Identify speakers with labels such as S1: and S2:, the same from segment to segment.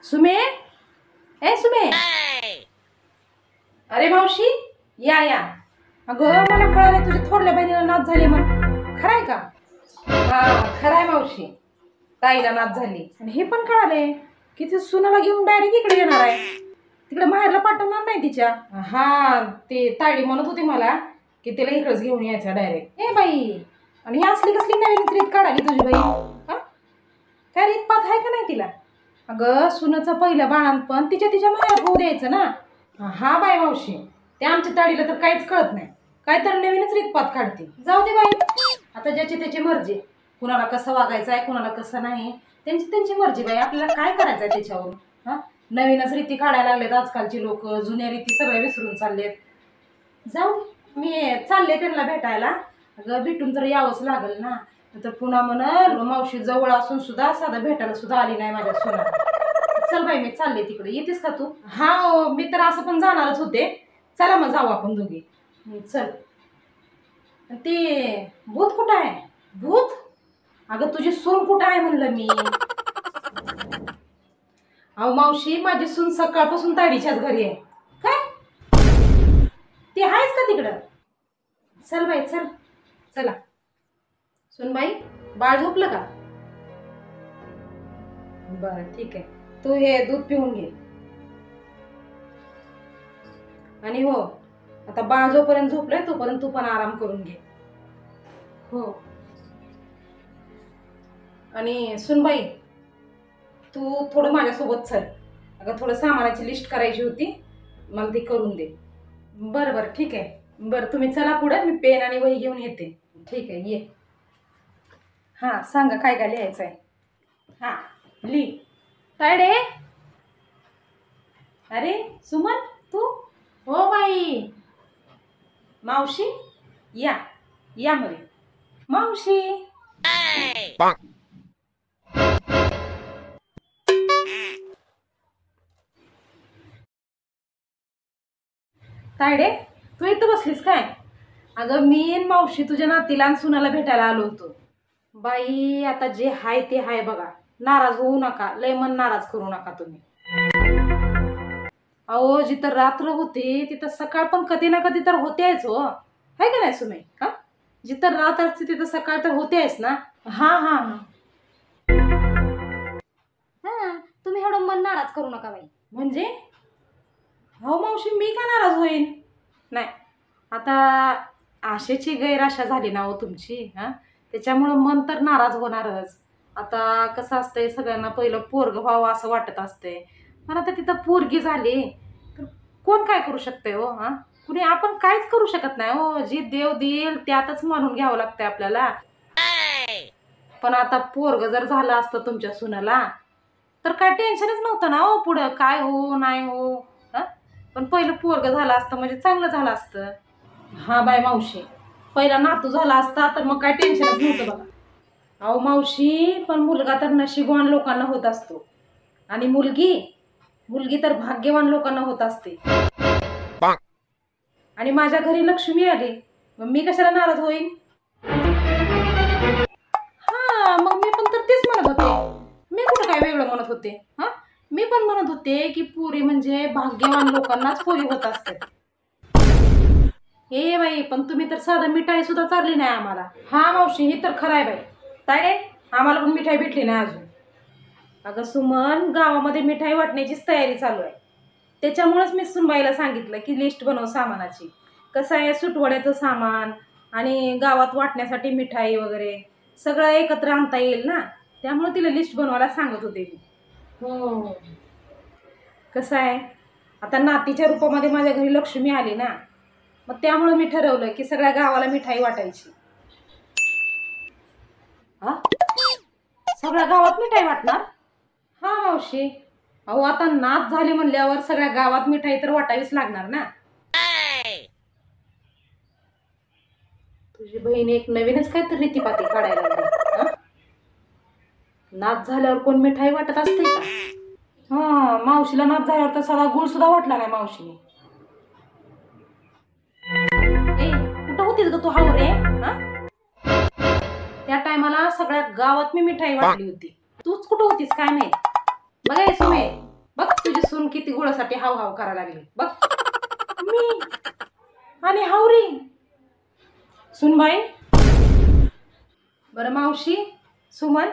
S1: सुमे, ए सुमे, अरे मावशी, या या. अगं मला कळालं तुझ्या थोरल्या बहिणीला नाच झाली मग खराय का? हा, खराय मावशी. ताईला नाच झाली आणि हे पण कळाले की ती सुनाला घेऊन डायरेक्ट इकडे येणार आहे. तिकडे माहेरला पाठवणार नाही तिच्या. हा, ते ताडी म्हणत होती मला की तिला इकडेच घेऊन यायचं डायरेक्ट. ए बाई, आणि ही असली कसली नवीन रीत काढाली तुझी बाई? हा, काय रीत पात आहे का नाही तिला? अगं सुनाचं पहिलं बाळांपण तिच्या तिच्या माहेरात होऊ द्यायचं ना. हा बाई मावशी, ते आमच्या ताडीला तर काहीच कळत नाही. काय तर नवीनच रीतपात काढते. जाऊ दे बाई, आता ज्याची त्याची मर्जी. कुणाला कसं वागायचं आहे, कुणाला कसं नाही, त्यांची त्यांची मर्जी बाई. आपल्याला काय करायचं आहे त्याच्यावर? हा, नवीनच रीती काढायला लागलेत आजकालची लोक. जुन्या रीती सगळ्या विसरून चाललेत. जाऊ दे, मी चालले त्यांना भेटायला. अगं भेटून तर यावंच लागल ना. तर पुन्हा म्हण मावशी जवळ असून सुद्धा साधं भेटायला सुद्धा आली नाही माझ्या सोना. चल बाई, मी चालले तिकडे. येतेस का तू? हा हो, मी तर असं पण जाणारच होते. चला मग जाऊ आपण दोघी. चल. ते भूत कुठं आहे? भूत? अगं तुझी सून कुठं आहे म्हणलं मी. अहो मावशी, माझी सून सकाळपासून ताडीच्याच घरी आहे. काय? ती आहेच का तिकडं? चल बाई चल. चला. सुनबाई, बाळ झोपलं का? बरं ठीक आहे. तू हे दूध पिऊन घे. आणि हो, आता बाळ जोपर्यंत झोपलंय तोपर्यंत तू पण आराम करून घे. हो. आणि सुनबाई, तू थोडं माझ्यासोबत चल. अगं थोडं सामानाची लिस्ट करायची होती, मला ती करून दे. बरं बरं ठीक आहे. बरं तुम्ही चला पुढे, मी पेन आणि वही घेऊन येते. ठीक आहे, ये. हां सांगा, काय काय लिहायचं आहे? हां, लिही. तायडे. अरे सुमन, तू? हो बाई. मावशी, या या मध्ये. मावशी. तायडे, तू इथं बसलीस काय? अगं मी आणि मावशी तुझ्या नातीला आणि सुनाला भेटायला आलो होतो. बाई आता जे हाय ते हाय बघा. नाराज होऊ नका, लय मन नाराज करू नका तुम्ही. अहो जिथं रात्र होती तिथं सकाळ पण कधी ना कधी तर होतेच हो. हाय का नाही सुमे? हा, जिथं रात असते तिथं सकाळ तर होतेच ना. हा हा हा.
S2: हा, तुम्ही एवढं मन नाराज करू नका बाई.
S1: म्हणजे? हो मावशी, मी का नाराज होईन? नाही, आता आशेची गैराशा झाली ना हो तुमची. हा, त्याच्यामुळं मन तर नाराज होणारच. आता कसं असतंय, सगळ्यांना पहिलं पोरग व्हावं असं वाटत असतंय. पण आता तिथं पोरगी झाली तर कोण काय करू शकतंय हो? हा, कुणी आपण काहीच करू शकत नाही हो. जी देव देईल त्यातच मानून घ्यावं लागतंय आपल्याला. पण आता पोरग जर झालं असतं तुमच्या सुनाला तर काय टेन्शनच नव्हतं ना हो, पुढं काय हो नाही हो. हा, पण पहिलं पोरग झालं असतं म्हणजे चांगलं झालं असतं. हा बाय मावशी, पहिला नातू झाला असता तर मग काय टेन्शनच नव्हतं बघा. अहो मावशी, पण मुलगा तर नशीबवान लोकांना होत असतो आणि मुलगी मुलगी तर भाग्यवान लोकांना होत असते. आणि माझ्या घरी लक्ष्मी आली, मग मी कशाला नाराज होईन? हा, मग मी पण तर तेच म्हणत होते. मी कुठं काय वेगळं म्हणत होते? हा, मी पण म्हणत होते की पुरी म्हणजे भाग्यवान लोकांनाच पोरी होत असते. हे बाई, पण तुम्ही तर साधं मिठाई सुद्धा चालली नाही आम्हाला. हा मावशी, ही तर खरं आहे बाई. तायडे, आम्हाला पण मिठाई भेटली नाही अजून. अगं सुमन, गावामध्ये मिठाई वाटण्याचीच तयारी चालू आहे. त्याच्यामुळेच मी सुनबाईला सांगितलं की लिस्ट बनव सामानाची. कसं आहे, सुटवड्याचं सामान आणि गावात वाटण्यासाठी मिठाई वगैरे सगळं एकत्र आणता येईल ना. त्यामुळे तिला लिस्ट बनवायला सांगत होते मी. हो. कसं आहे, आता नातीच्या रूपामध्ये माझ्या घरी लक्ष्मी आली ना, मग त्यामुळे मी ठरवलं की सगळ्या गावाला मिठाई वाटायची. हा, सगळ्या गावात मिठाई वाटणार? हा मावशी, अहो आता नात झाली म्हणल्यावर सगळ्या गावात मिठाई तर वाटावीच लागणार ना. तुझी बहीण एक नवीनच काहीतरी रीतीपाती काढायला लागली. हा? नात झाल्यावर कोण मिठाई वाटत असते का? हा, मावशीला नात झाल्यावर तर सगळा गुळ सुद्धा वाटला नाही मावशीने. ए, कुठं होतीस ग तू हावरे? हा, त्या टायमाला सगळ्या गावात मी मिठाई वाटली होती. तूच कुठं होतीस काय माहित? बघा सुमे, किती गुळासाठी हाव हाव करायला लागली बघ. मी आणि हावरी सुनबाई. बरं मावशी, सुमन,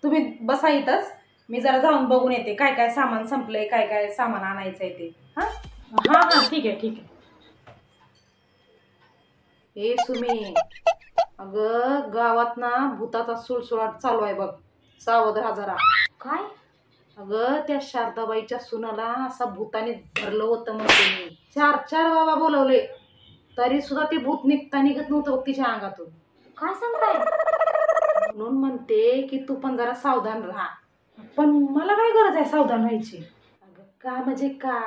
S1: तुम्ही बसा इथंच. मी जरा जाऊन बघून येते काय काय सामान संपलंय, काय काय सामान आणायचंय ते. हा हा हा ठीक आहे ठीक आहे. ए सुमी, अगं गावात ना भूताचा सुळसुळाट चालू आहे बघ. सावध राहा जरा.
S2: काय?
S1: अगं त्या शारदाबाईच्या सुनाला असा भूताने धरलं होतं म्हणते मी. 4 बाबा बोलवले तरी सुद्धा ते भूत निघत नव्हतं बघ तिच्या अंगातून.
S2: काय सांगताय?
S1: म्हणून म्हणते की तू पण जरा सावधान राहा. पण मला काय गरज आहे सावधान व्हायची? अगं का म्हणजे का?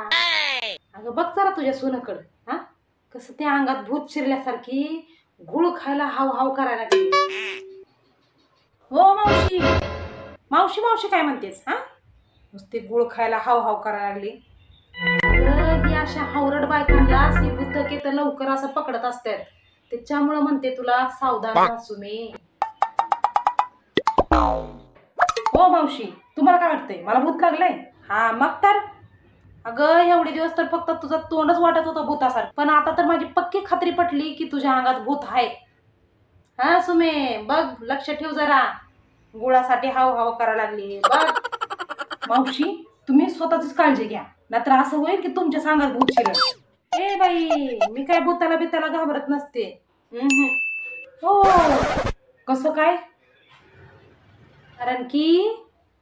S1: अगं बघ जरा तुझ्या सुनाकडं. हा कसं त्या अंगात भूत शिरल्यासारखी गुळ खायला हाव हाव करायला लागली. हो मावशी, मावशी मावशी काय म्हणतेस? हा नुसते गुळ खायला हाव हाव करायला लागली. अगं ही अशा हावरट बायकांना ही भूतके तर लवकर असं पकडत असतात. त्याच्यामुळं म्हणते तुला सावधान राहा सुमी. हो मावशी, तुम्हाला काय वाटतंय मला भूत लागलंय? हा मग तर. अगं एवढे दिवस तर फक्त तुझं तोंडच वाटत होतं भूतासारखं, पण आता तर माझी पक्की खात्री पटली की तुझ्या अंगात भूत आहे. हा सुमे बघ, लक्ष ठेव जरा. गुळासाठी हाव हाव करायला लागली बघ. मावशी, तुम्ही स्वतःचीच काळजी घ्या, नाहीतर असं होईल की तुमच्या सांगात भूत शिरल. ए बाई, मी काय भूताला बिताला घाबरत नसते. हो. कसं काय? कारण की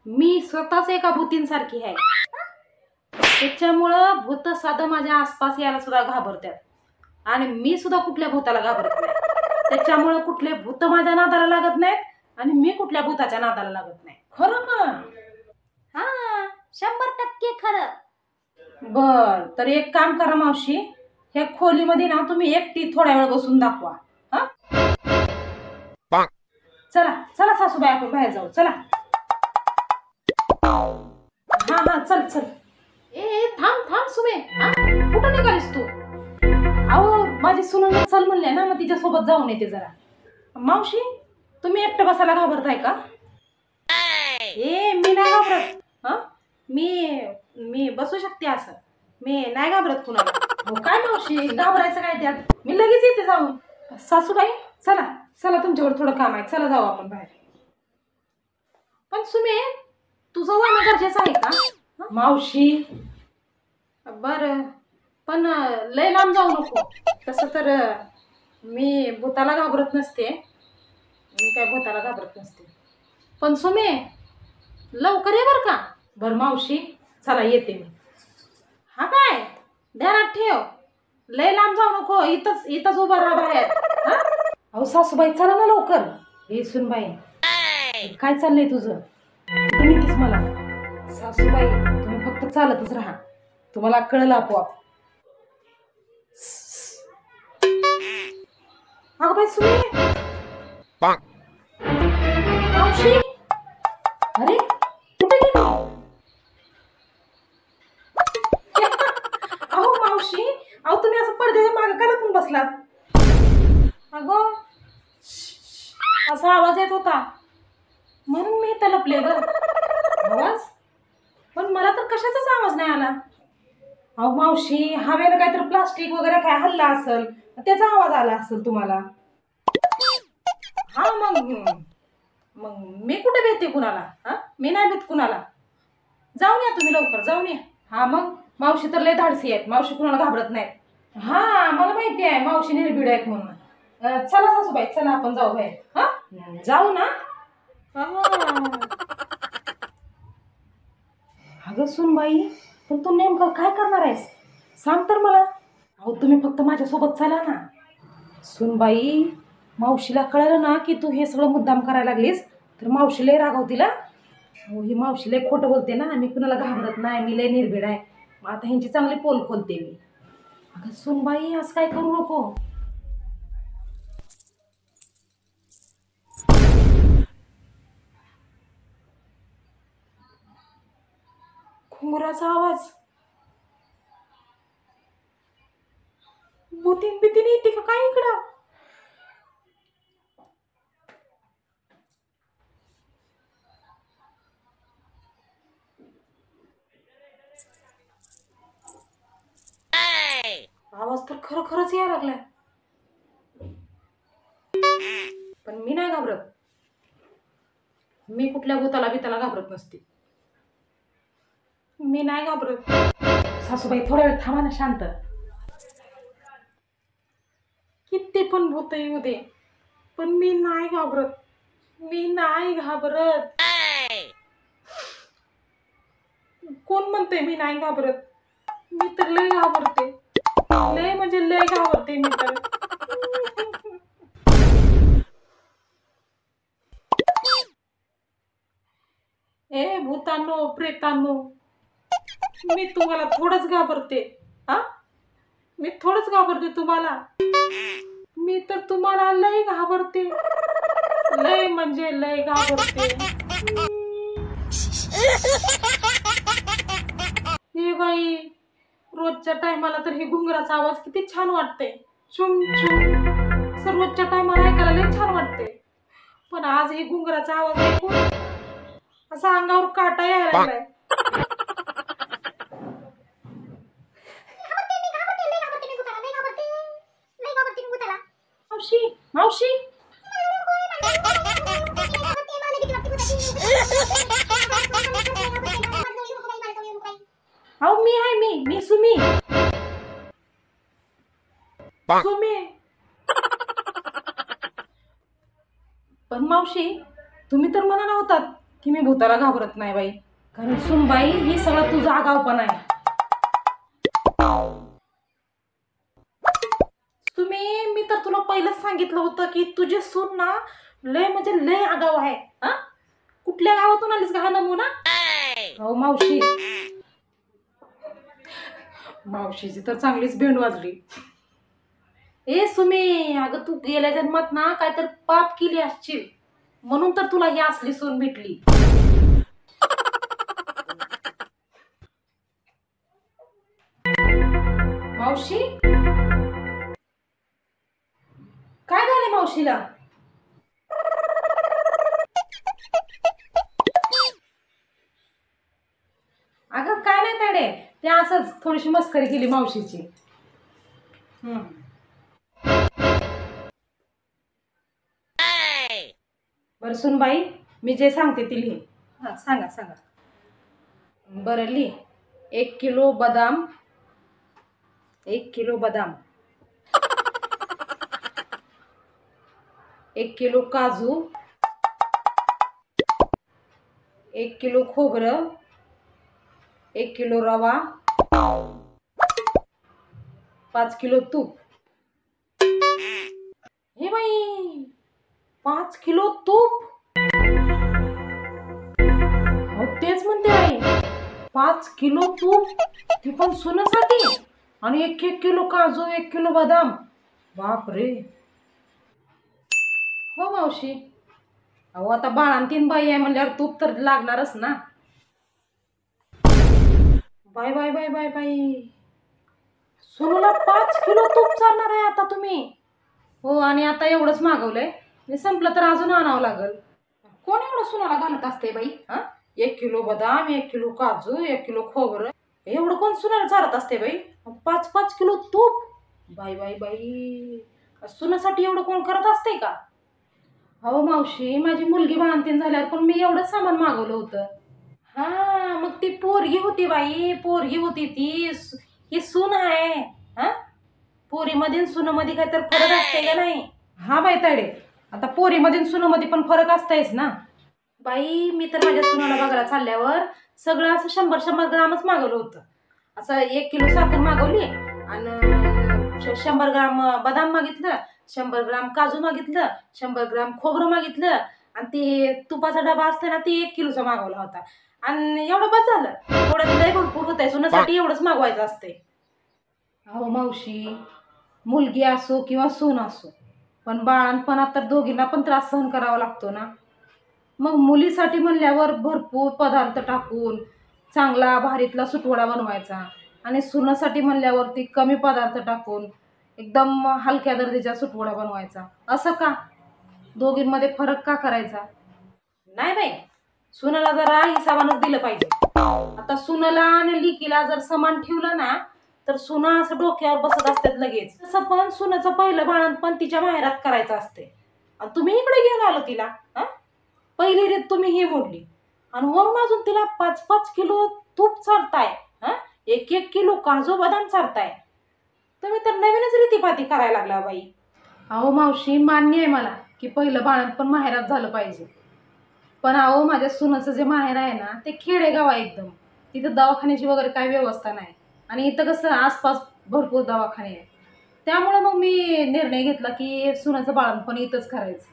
S1: मी स्वतःच एका भूतींसारखी आहे. त्याच्यामुळं भूत साधं माझ्या आसपास यायला सुद्धा घाबरतात. आणि मी सुद्धा कुठल्या भूताला घाबरत नाही. त्याच्यामुळं कुठले भूत माझ्या नादाला लागत नाहीत आणि मी कुठल्या भूताच्या नादाला लागत नाही. खरं का?
S2: हा, 100% खरं.
S1: बर, तर एक काम करा मावशी, ह्या खोलीमध्ये ना तुम्ही एकटी थोड्या वेळ बसून दाखवा. हा चला चला सासूबाई, आपण बाहेर जाऊ. चला. हा हा चल चल. ए थांब थांब सुमे, हा कुठं निघालीस तू? अहो माझी सुनंदा चल म्हणले ना, मग तिच्यासोबत जाऊन येते जरा. मावशी, तुम्ही एकटं बसायला घाबरताय का? ए मी नाही घाबरत. हा मी मी बसू शकते असं. मी नाही घाबरत कुणाला. हो काय मावशी, घाबरायचं काय त्यात? मी लगेच येते जाऊन. सासूबाई चला चला, तुमच्यावर थोडं काम आहे, चला जाऊ आपण बाहेर. पण सुमे, तुझं जाणं गरजेचं आहे का? मावशी बरं, पण लय लांब जाऊ नको. तसं तर मी भूताला घाबरत नसते. मी काय भूताला घाबरत नसते. पण सुमे लवकर ये बरं का. बरं मावशी, चला येते मी. हा काय ध्यानात ठेव, लय लांब जाऊ नको. इथंच इथंच उभा राहा बाहेर. हा अहो सासूबाई चला ना लवकर. हे सुनबाई, काय चाललंय तुझं? कुठं नेतीस मला? सासूबाई तुम्ही फक्त चालतच राहा, तुम्हाला कळलं आपोआप. अगं बाई सुने, मावशी, अरे कुठे गेली? अहो मावशी, अहो तुम्ही असं पडद्याच्या मागे का लपून बसलात? अगं असा आवाज येत होता म्हणून मी इथं लपले ग. आवाज? पण मला तर कशाचाच आवाज नाही आला. अहो मावशी, हवेनं काहीतरी प्लास्टिक वगैरे काय हल्ला असेल, त्याचा आवाज आला असेल तुम्हाला. हा मग मग मी कुठे भेटते कुणाला? हा मी नाही भेट कुणाला. जाऊन या तुम्ही, लवकर जाऊन या. हा मग मावशी तर लय धाडसी आहेत, मावशी कुणाला घाबरत नाहीत. हा मला माहिती आहे मावशी निर्भीड आहेत म्हणून. चला सासूबाई, चला आपण जाऊ बाहेर. हा जाऊ ना. अगं सुनबाई, पण तू नेमकं काय करणार आहेस सांग तर मला. अहो तुम्ही फक्त माझ्यासोबत चला ना. सुनबाई, मावशीला कळलं ना की तू हे सगळं मुद्दाम करायला लागलीस तर मावशी लय रागवतील. हो ही मावशी लय खोटं बोलते ना, मी कुणाला घाबरत नाही, मी लय निर्भीड आहे. मग आता ह्यांची चांगली पोल खोलते मी. अगं सुनबाई असं काय करू नको. घुंगराचा आवाज, भूतीन बितीन येते का काय इकडं? आवाज तर खरंच यायला लागलाय. पण मी नाही घाबरत. मी कुठल्या भूताला बिताला घाबरत नसते. मी नाही घाबरत. सासूबाई थोड्या वेळ थांबा ना शांत. किती पण भूत येऊ दे, पण मी नाही घाबरत. मी नाही घाबरत. कोण म्हणते मी नाही घाबरत? मी तर लय घाबरते. लय म्हणजे लय घाबरते मी तर. ए भूतांनो प्रेतांनो, मी तुम्हाला थोडंच घाबरते. हा, मी थोडंच घाबरते तुम्हाला. मी तर तुम्हाला लय घाबरते. लय म्हणजे लय घाबरते. हे बाई, रोजच्या टायमाला तर हे घुंगराचा आवाज किती छान वाटते. चुम चुम सर्वच्या टायमाला ऐकायला लय छान वाटते. पण आज हे घुंगराचा आवाज ऐकून असा अंगावर काटा यायला लागलाय. मावशी मावशी, अहो मी आहे, मी सुमी. सुमी. पण मावशी, तुम्ही तर म्हणा नव्हतात की मी भूताला घाबरत नाही बाई. कारण सुनबाई, ही सगळं तुझा आगावपणा आहे. मी तर तुला पहिलंच सांगितलं होतं की तुझे सून ना लय म्हणजे लय आगाव आहे. हा, कुठल्या गावातून आलीस का हा नमुना? हो मावशी, मावशीची तर चांगलीच भेंड वाजली. ए सुमी, अगं तू गेल्या जन्मात ना काहीतरी पाप केली असशील, म्हणून तर तुला ही असली सून भेटली. मावशी, काय झाले मावशीला? अगं काय नाही ताडे, ते असंच थोडीशी मस्करी केली मावशीची. बरं सुनबाई, मी जे सांगते ती लिही. हा सांगा सांगा. बरं लिही. 1 किलो बदाम, 1 किलो बदाम, 1 किलो काजू, 1 किलो खोबरं, 1 किलो रवा, 5 किलो तूप. हे बाई, 5 किलो तूप. हो तेच म्हणते बाई, 5 किलो तूप, ती पण सुनेसाठी. आणि 1 किलो काजू, 1 किलो बदाम. बाप रे. हो मावशी, अहो आता बाळान 3 बाई आहे म्हणल्यावर तूप तर लागणारच ना. Bye bye bye bye bye, सुनेला 5 किलो तूप चालणार आहे आता तुम्ही? हो, आणि आता एवढंच मागवलंय, मी संपलं तर अजून आणावं लागल. कोण एवढं सुनाला घालत असते बाई? हा, 1 किलो बदाम, 1 किलो काजू, 1 किलो खोबरं, एवढं कोण सुनाला चालत असते बाई? 5-5 किलो तूप. बाई बाई बाई, सुनासाठी एवढं कोण करत असते का? हो मावशी, माझी मुलगी बाळंतीण झाल्यावर पण मी एवढं सामान मागवलं होतं. हा, मग ती पोरगी होती बाई, पोरगी होती ती. ही सून आहे. हा, पोरीमध्ये सुनामध्ये काय तर फरक असते का नाही? हा बाई ताडे, आता पोरीमध्ये सुनामध्ये पण फरक असतायच ना. बाई, मी तर माझ्या सुनाला बघायला चालल्यावर सगळं असं 100-100 ग्रामच मागवलं होतं. असं 1 किलो साखर मागवली आणि 100 ग्राम बदाम मागितलं, 100 ग्राम काजू मागितलं, 100 ग्राम खोबरं मागितलं, आणि ते तुपाचा डबा असते ना, ते 1 किलोचा मागवला होता. आणि एवढं बस झालं. थोडं लय भरपूर होत आहे, सुनासाठी एवढंच मागवायचं असते. अहो मावशी, मुलगी असो किंवा सून असो, पण बाळणपणात तर दोघींना पण त्रास सहन करावा लागतो ना. मग मुलीसाठी म्हणल्यावर भरपूर पदार्थ टाकून चांगला भारीतला सुटवडा बनवायचा, आणि सुनासाठी म्हणल्यावरती कमी पदार्थ टाकून एकदम हलक्या दर्जाचा सुटवडा बनवायचा. असं का? दोघींमध्ये फरक का करायचा? नाही बाई, सुनाला जरा हिसाबानच दिलं पाहिजे. आता सुनाला आणि लिकीला जर समान ठेवलं ना, तर सुना असं डोक्यावर बसत असतात लगेच. तसं पण सुनाचं पहिलं बाळंतपण तिच्या माहेरात करायचं असते आणि तुम्ही इकडे घेऊन आलो तिला. हा, पहिली रीत तुम्ही ही मोडली आणि वरून अजून तिला 5-5 किलो तूप चारताय. हा, 1-1 किलो काजू बदाम चारताय. तुम्ही तर नवीनच रीतीपाती करायला लागला बाई. अहो मावशी, मान्य आहे मला की पहिलं बाळंतपण माहेरात झालं पाहिजे, पण अहो माझ्या सुनाचं जे माहेर आहे ना ते खेडेगाव आहे एकदम. तिथं दवाखान्याची वगैरे काही व्यवस्था नाही आणि इथं कसं आसपास भरपूर दवाखाने आहेत. त्यामुळे मग मी निर्णय घेतला की सुनाचं बाळंतपण इथंच करायचं.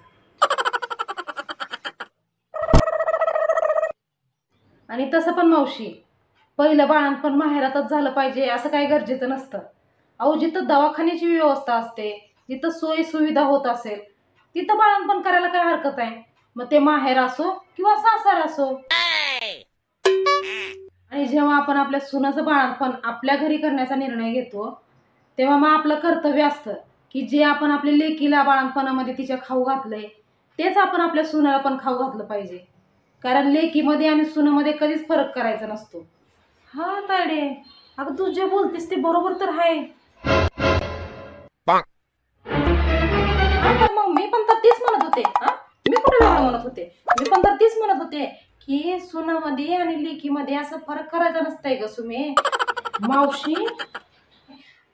S1: आणि तसं पण मावशी, पहिलं बाळंतपण माहेरातच झालं पाहिजे असं काही गरजेचं नसतं. अहो जिथं दवाखान्याची व्यवस्था असते, जिथं सोयी सुविधा होत असेल तिथं बाळंतपण करायला काय हरकत आहे. मग ते माहेर असो किंवा सासर असो. आणि जेव्हा आपण आपल्या सुनाचं बाळंतपण आपल्या घरी करण्याचा निर्णय घेतो तेव्हा मग आपलं कर्तव्य असतं की जे आपण आपल्या लेकीला बाळंतपणामध्ये तिच्या खाऊ घातलंय तेच आपण आपल्या सुनाला पण खाऊ घातलं पाहिजे. कारण लेकीमध्ये आणि सुनामध्ये कधीच फरक करायचा नसतो. हा ताडे, अगं तू जे बोलतेस ते बरोबर तर आहे. हा तर मग मी पण तर तीच म्हणत होते. हा, मी कुठे वेगळं म्हणत होते? मी पण तर तीच म्हणत होते की सुनामध्ये आणि लेकीमध्ये असं फरक करायचा नसतंय ग सुमे. मावशी,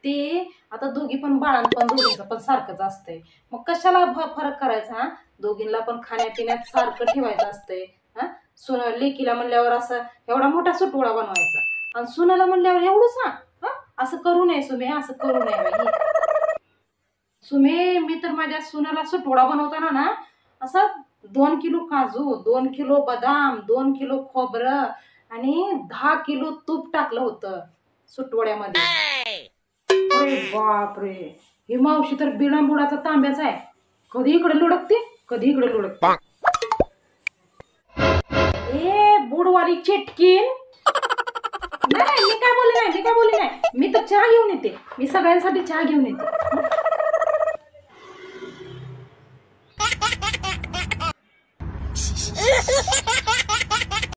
S1: ते आता दोघी पण बाळांपण दोघींचं पण सारखंच असतंय. मग कशाला फरक करायचा? हा, दोघींना पण खाण्यापिण्यात सारखं ठेवायचं असतंय. हा, लेकीला म्हणल्यावर असं एवढा मोठा सुटवळा बनवायचा आणि सुनाला म्हणल्यावर एवढंच. हा, असं करू नये सुमे, असं करू नये बाई. सुमे, मी तर माझ्या सुनाला सुटवडा बनवताना ना असं 2 किलो काजू, 2 किलो बदाम, 2 किलो खोबरं आणि 10 किलो तूप टाकलं होतं सुटवड्यामध्ये. अरे बापरे, ही मावशी तर बिना बुडाचा तांब्याचा आहे. कधी इकडे लुडकते, कधी इकडे लुडकते. ए बुडवाली चिटकीन. नाही, मी काय बोलले नाही, मी काय बोलले नाही. मी तर चहा घेऊन येते, मी सगळ्यांसाठी चहा घेऊन येते.